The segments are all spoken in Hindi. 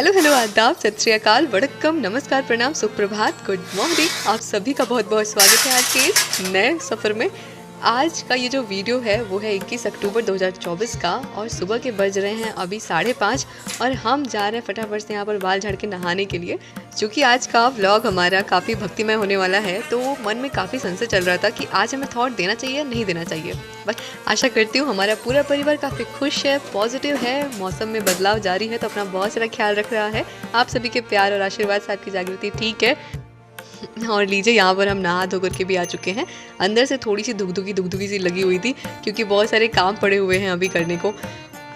हेलो हेलो, आदाब, सत श्री अकाल, वड़क्कम, नमस्कार, प्रणाम, सुप्रभात, गुड मॉर्निंग। आप सभी का बहुत बहुत स्वागत है आज के इस नए सफ़र में। आज का ये जो वीडियो है वो है 21 अक्टूबर 2024 का और सुबह के बज रहे हैं अभी 5:30 और हम जा रहे हैं फटाफट से यहाँ पर बाल झाड़ के नहाने के लिए। क्योंकि आज का व्लॉग हमारा काफ़ी भक्तिमय होने वाला है तो मन में काफ़ी संशय चल रहा था कि आज हमें थॉट देना चाहिए या नहीं देना चाहिए। बस आशा करती हूँ हमारा पूरा परिवार काफ़ी खुश है, पॉजिटिव है, मौसम में बदलाव जारी है तो अपना बहुत सारा ख्याल रख रहा है। आप सभी के प्यार और आशीर्वाद से आपकी जागृति ठीक है। और लीजिए यहाँ पर हम नहा धो करके भी आ चुके हैं। अंदर से थोड़ी सी दुगदुगी सी लगी हुई थी क्योंकि बहुत सारे काम पड़े हुए हैं अभी करने को।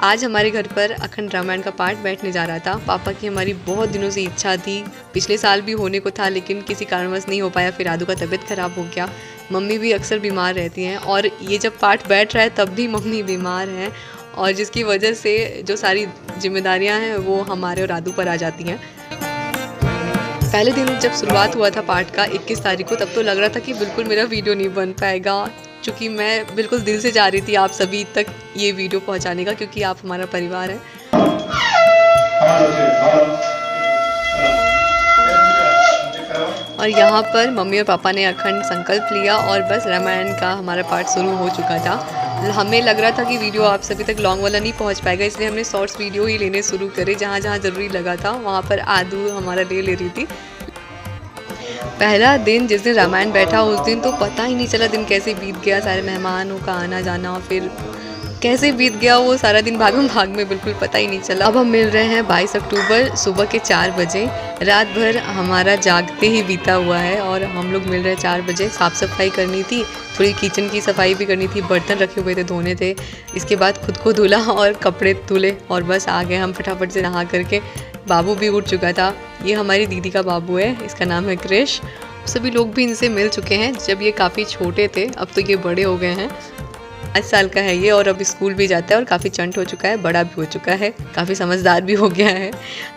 आज हमारे घर पर अखंड रामायण का पाठ बैठने जा रहा था। पापा की हमारी बहुत दिनों से इच्छा थी, पिछले साल भी होने को था लेकिन किसी कारणवश नहीं हो पाया। फिर आदू का तबीयत ख़राब हो गया, मम्मी भी अक्सर बीमार रहती हैं और ये जब पाठ बैठ रहा है तब भी मम्मी बीमार हैं और जिसकी वजह से जो सारी जिम्मेदारियाँ हैं वो हमारे और आदू पर आ जाती हैं। पहले दिन जब शुरुआत हुआ था पाठ का 21 तारीख को, तब तो लग रहा था कि बिल्कुल मेरा वीडियो नहीं बन पाएगा क्योंकि मैं बिल्कुल दिल से चाह रही थी आप सभी तक ये वीडियो पहुंचाने का, क्योंकि आप हमारा परिवार है। और यहाँ पर मम्मी और पापा ने अखंड संकल्प लिया और बस रामायण का हमारा पाठ शुरू हो चुका था। हमें लग रहा था कि वीडियो आप सभी तक लॉन्ग वाला नहीं पहुँच पाएगा, इसलिए हमने शॉर्ट्स वीडियो ही लेने शुरू करे। जहाँ जहाँ ज़रूरी लगा था वहाँ पर आदू हमारा ले रही थी। पहला दिन जिस दिन रामायण बैठा उस दिन तो पता ही नहीं चला दिन कैसे बीत गया, सारे मेहमानों का आना जाना, फिर कैसे बीत गया वो सारा दिन भागम भाग में बिल्कुल पता ही नहीं चला। अब हम मिल रहे हैं 22 अक्टूबर सुबह के 4 बजे। रात भर हमारा जागते ही बीता हुआ है और हम लोग मिल रहे हैं 4 बजे। साफ़ सफाई करनी थी, थोड़ी किचन की सफाई भी करनी थी, बर्तन रखे हुए थे धोने थे। इसके बाद खुद को धुला और कपड़े धुले और बस आ गए हम फटाफट से नहा करके। बाबू भी उठ चुका था। ये हमारी दीदी का बाबू है, इसका नाम है क्रिश। सभी लोग भी इनसे मिल चुके हैं जब ये काफ़ी छोटे थे, अब तो ये बड़े हो गए हैं। 8 साल का है ये और अब स्कूल भी जाता है और काफ़ी चंट हो चुका है, बड़ा भी हो चुका है, काफ़ी समझदार भी हो गया है।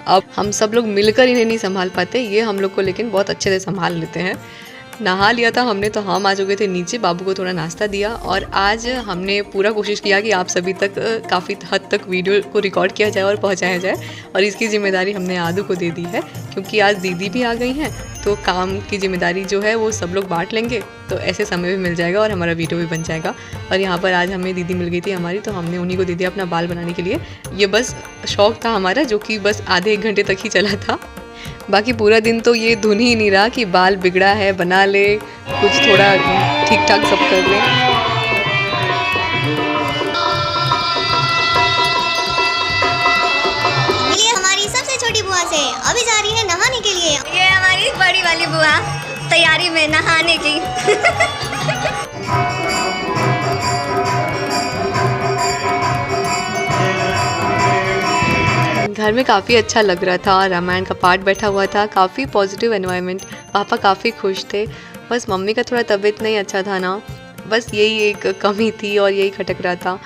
अब हम सब लोग मिलकर इन्हें नहीं संभाल पाते, ये हम लोग को लेकिन बहुत अच्छे से संभाल लेते हैं। नहा लिया था हमने तो हम आ चुके थे नीचे, बाबू को थोड़ा नाश्ता दिया और आज हमने पूरा कोशिश किया कि आप सभी तक काफ़ी हद तक वीडियो को रिकॉर्ड किया जाए और पहुंचाया जाए और इसकी जिम्मेदारी हमने आदू को दे दी है क्योंकि आज दीदी भी आ गई हैं तो काम की जिम्मेदारी जो है वो सब लोग बांट लेंगे तो ऐसे समय भी मिल जाएगा और हमारा वीडियो भी बन जाएगा। और यहाँ पर आज हमें दीदी मिल गई थी हमारी, तो हमने उन्हीं को दे दिया अपना बाल बनाने के लिए। ये बस शौक़ था हमारा जो कि बस आधे 1 घंटे तक ही चला था। बाकी पूरा दिन तो ये धुन ही नहीं रहा कि बाल बिगड़ा है बना ले, कुछ थोड़ा ठीक ठाक सब कर ले। मिलिए हमारी सबसे छोटी बुआ से, अभी जा रही है नहाने के लिए। ये हमारी बड़ी वाली बुआ तैयारी में नहाने की। घर में काफ़ी अच्छा लग रहा था, रामायण का पाठ बैठा हुआ था, काफ़ी पॉजिटिव एनवायरनमेंट, पापा काफ़ी खुश थे। बस मम्मी का थोड़ा तबीयत नहीं अच्छा था ना, बस यही एक कमी थी और यही खटक रहा था।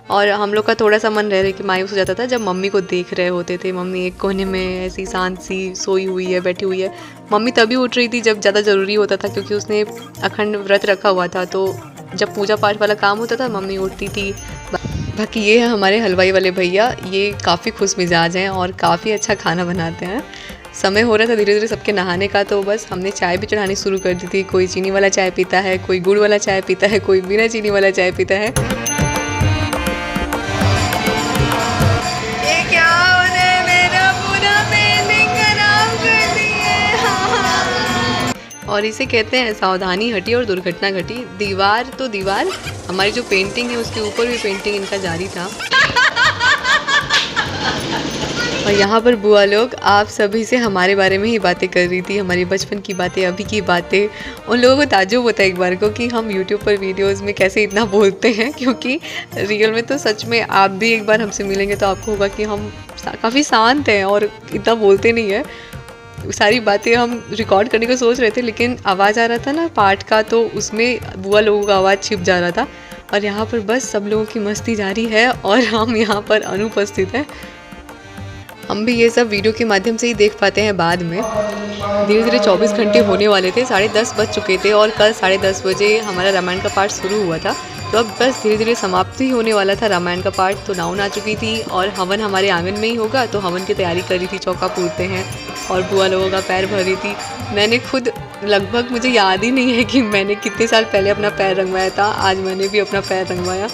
और हम लोग का थोड़ा सा मन रह रहे कि मायूस हो जाता था जब मम्मी को देख रहे होते थे। मम्मी एक कोने में ऐसी शांत सी सोई हुई है, बैठी हुई है। मम्मी तभी उठ रही थी जब ज़्यादा ज़रूरी होता था क्योंकि उसने अखंड व्रत रखा हुआ था, तो जब पूजा पाठ वाला काम होता था मम्मी उठती थी। बाकी ये है हमारे हलवाई वाले भैया, ये काफ़ी खुश मिजाज हैं और काफ़ी अच्छा खाना बनाते हैं। समय हो रहा था धीरे धीरे सबके नहाने का, तो बस हमने चाय भी चढ़ानी शुरू कर दी थी। कोई चीनी वाला चाय पीता है, कोई गुड़ वाला चाय पीता है, कोई बिना चीनी वाला चाय पीता है। ये क्या होने मेरा पूरा पेंटिंग खराब कर दी है। और इसे कहते हैं सावधानी हटी और दुर्घटना घटी। दीवार तो दीवार, हमारी जो पेंटिंग है उसके ऊपर भी पेंटिंग इनका जारी था। और यहाँ पर बुआ लोग आप सभी से हमारे बारे में ही बातें कर रही थी, हमारे बचपन की बातें, अभी की बातें। उन लोगों को ताज्जुब होता है एक बार को कि हम यूट्यूब पर वीडियोस में कैसे इतना बोलते हैं, क्योंकि रियल में तो सच में आप भी एक बार हमसे मिलेंगे तो आपको होगा कि हम काफ़ी शांत हैं और इतना बोलते नहीं है। सारी बातें हम रिकॉर्ड करने को सोच रहे थे लेकिन आवाज़ आ रहा था ना पाठ का, तो उसमें बुआ लोगों का आवाज़ छिप जा रहा था। और यहाँ पर बस सब लोगों की मस्ती जारी है और हम यहाँ पर अनुपस्थित हैं। हम भी ये सब वीडियो के माध्यम से ही देख पाते हैं बाद में। धीरे धीरे 24 घंटे होने वाले थे, 10:30 बज चुके थे और कल 10:30 बजे हमारा रामायण का पाठ शुरू हुआ था। तो अब बस धीरे धीरे समाप्ति होने वाला था रामायण का पार्ट। तो नाउन आ चुकी थी और हवन हमारे आंगन में ही होगा, तो हवन की तैयारी कर रही थी, चौका पूरते हैं और बुआ लोगों का पैर भर रही थी। मैंने खुद लगभग, मुझे याद ही नहीं है कि मैंने कितने साल पहले अपना पैर रंगवाया था, आज मैंने भी अपना पैर रंगवाया।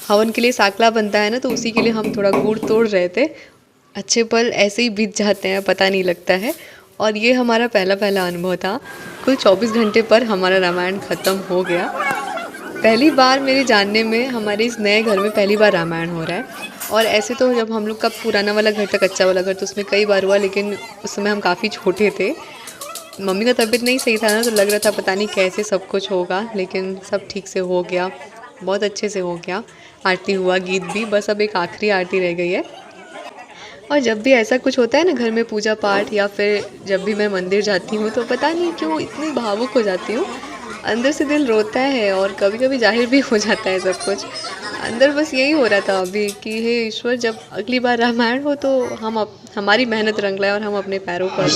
हवन के लिए साकला बनता है ना, तो उसी के लिए हम थोड़ा गुड़ तोड़ रहे थे। अच्छे पल ऐसे ही बीत जाते हैं, पता नहीं लगता है। और ये हमारा पहला अनुभव था। कुल 24 घंटे पर हमारा रामायण ख़त्म हो गया। पहली बार मेरे जानने में हमारे इस नए घर में पहली बार रामायण हो रहा है। और ऐसे तो जब हम लोग का पुराना वाला घर था, कच्चा वाला घर, तो उसमें कई बार हुआ, लेकिन उस समय हम काफ़ी छोटे थे। मम्मी का तबीयत नहीं सही था ना, तो लग रहा था पता नहीं कैसे सब कुछ होगा, लेकिन सब ठीक से हो गया, बहुत अच्छे से हो गया। आरती हुआ, गीत भी, बस अब एक आखिरी आरती रह गई है। और जब भी ऐसा कुछ होता है ना घर में, पूजा पाठ, या फिर जब भी मैं मंदिर जाती हूँ, तो पता नहीं क्यों इतनी भावुक हो जाती हूँ। अंदर से दिल रोता है और कभी कभी जाहिर भी हो जाता है सब कुछ। अंदर बस यही हो रहा था अभी कि हे ईश्वर, जब अगली बार रामायण हो तो हम हमारी मेहनत रंग लाए और हम अपने पैरों पर।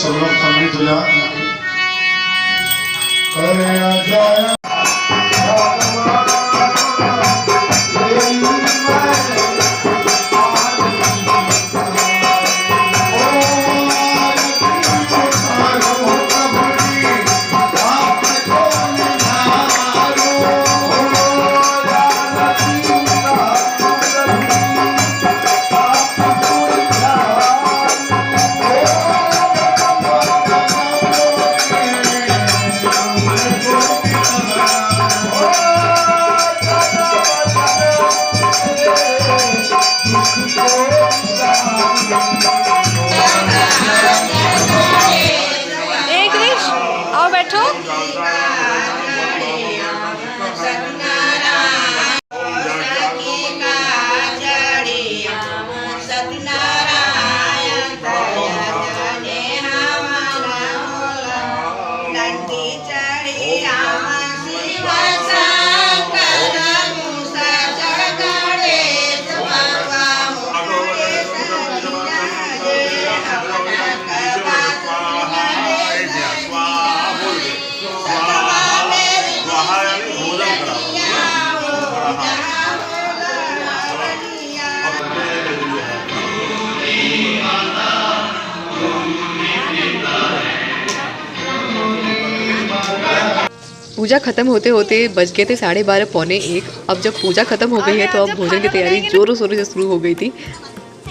पूजा खत्म होते होते बज गए थे 12:30 पौने 1। अब जब पूजा खत्म हो गई है तो अब भोजन की तैयारी जोरों शोरों से शुरू हो गई थी।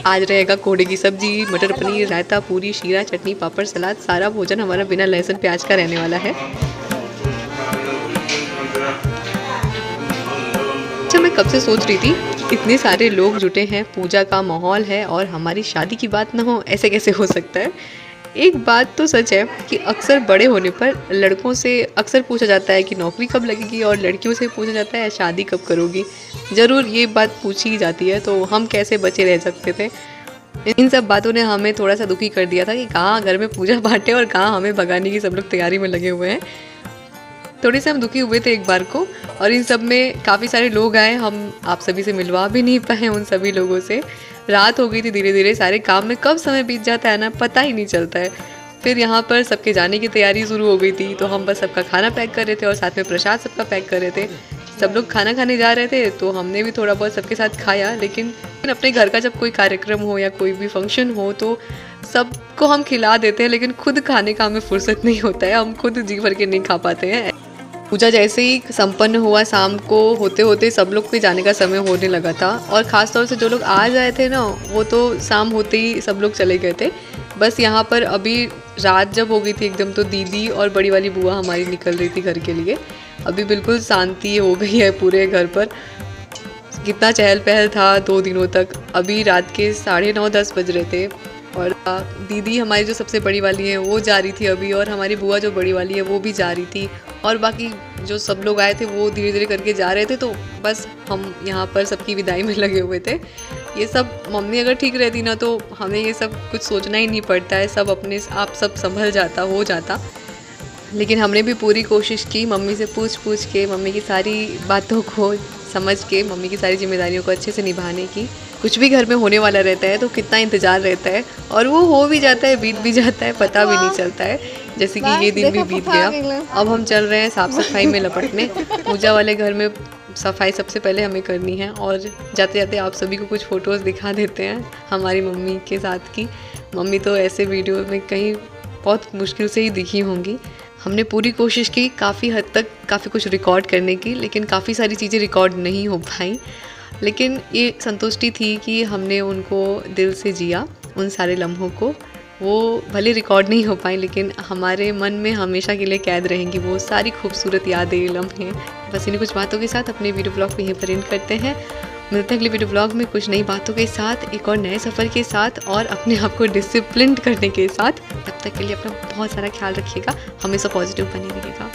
आज रहेगा कोड़े की सब्जी, मटर पनीर, रायता, पूरी, शीरा, चटनी, पापड़, सलाद। सारा भोजन हमारा बिना लहसुन प्याज का रहने वाला है। अच्छा, मैं कब से सोच रही थी, इतने सारे लोग जुटे हैं, पूजा का माहौल है और हमारी शादी की बात ना हो, ऐसे कैसे हो सकता है। एक बात तो सच है कि अक्सर बड़े होने पर लड़कों से अक्सर पूछा जाता है कि नौकरी कब लगेगी, और लड़कियों से पूछा जाता है शादी कब करोगी। ज़रूर ये बात पूछी ही जाती है, तो हम कैसे बचे रह सकते थे। इन सब बातों ने हमें थोड़ा सा दुखी कर दिया था कि कहाँ घर में पूजा पाठ है और कहाँ हमें भगाने की सब लोग तैयारी में लगे हुए हैं। थोड़े से हम दुखी हुए थे एक बार को, और इन सब में काफ़ी सारे लोग आए, हम आप सभी से मिलवा भी नहीं पाए उन सभी लोगों से। रात हो गई थी, धीरे धीरे सारे काम में कब समय बीत जाता है ना, पता ही नहीं चलता है। फिर यहाँ पर सबके जाने की तैयारी शुरू हो गई थी, तो हम बस सबका खाना पैक कर रहे थे और साथ में प्रसाद सबका पैक कर रहे थे। सब लोग खाना खाने जा रहे थे, तो हमने भी थोड़ा बहुत सबके साथ खाया। लेकिन अपने घर का जब कोई कार्यक्रम हो या कोई भी फंक्शन हो तो सबको हम खिला देते हैं, लेकिन खुद खाने का हमें फुर्सत नहीं होता है, हम खुद जी भर के नहीं खा पाते हैं। पूजा जैसे ही संपन्न हुआ, शाम को होते होते सब लोग के जाने का समय होने लगा था। और ख़ास तौर से जो लोग आ जाए थे ना, वो तो शाम होते ही सब लोग चले गए थे। बस यहाँ पर अभी रात जब हो गई थी एकदम, तो दीदी और बड़ी वाली बुआ हमारी निकल रही थी घर के लिए। अभी बिल्कुल शांति हो गई है पूरे घर पर। कितना चहल पहल था 2 दिनों तक। अभी रात के 9:30-10 बज रहे थे और दीदी हमारी जो सबसे बड़ी वाली है वो जा रही थी अभी, और हमारी बुआ जो बड़ी वाली है वो भी जा रही थी, और बाकी जो सब लोग आए थे वो धीरे धीरे करके जा रहे थे। तो बस हम यहाँ पर सबकी विदाई में लगे हुए थे। ये सब मम्मी अगर ठीक रहती ना तो हमें ये सब कुछ सोचना ही नहीं पड़ता है, सब अपने आप सब संभल जाता, हो जाता। लेकिन हमने भी पूरी कोशिश की मम्मी से पूछ के, मम्मी की सारी बातों को समझ के, मम्मी की सारी जिम्मेदारियों को अच्छे से निभाने की। कुछ भी घर में होने वाला रहता है तो कितना इंतज़ार रहता है, और वो हो भी जाता है, बीत भी जाता है, पता भी नहीं चलता है। जैसे कि ये दिन भी बीत गया। अब हम चल रहे हैं साफ़ सफाई में लपटने। पूजा वाले घर में सफाई सबसे पहले हमें करनी है, और जाते जाते आप सभी को कुछ फ़ोटोज़ दिखा देते हैं हमारी मम्मी के साथ की। मम्मी तो ऐसे वीडियो में कहीं बहुत मुश्किल से ही दिखी होंगी। हमने पूरी कोशिश की काफ़ी हद तक काफ़ी कुछ रिकॉर्ड करने की, लेकिन काफ़ी सारी चीज़ें रिकॉर्ड नहीं हो पाई। लेकिन ये संतुष्टि थी कि हमने उनको दिल से जिया, उन सारे लम्हों को। वो भले रिकॉर्ड नहीं हो पाए, लेकिन हमारे मन में हमेशा के लिए कैद रहेंगी वो सारी खूबसूरत यादें, लम्हे। बस इन्हीं कुछ बातों के साथ अपने वीडियो ब्लॉग को यहीं पर एंड करते हैं। मिलते हैं अगले वीडियो ब्लॉग में कुछ नई बातों के साथ, एक और नए सफ़र के साथ, और अपने आप को डिसिप्लिन करने के साथ। तब तक के लिए अपना बहुत सारा ख्याल रखिएगा, हमेशा पॉजिटिव बने रहिएगा।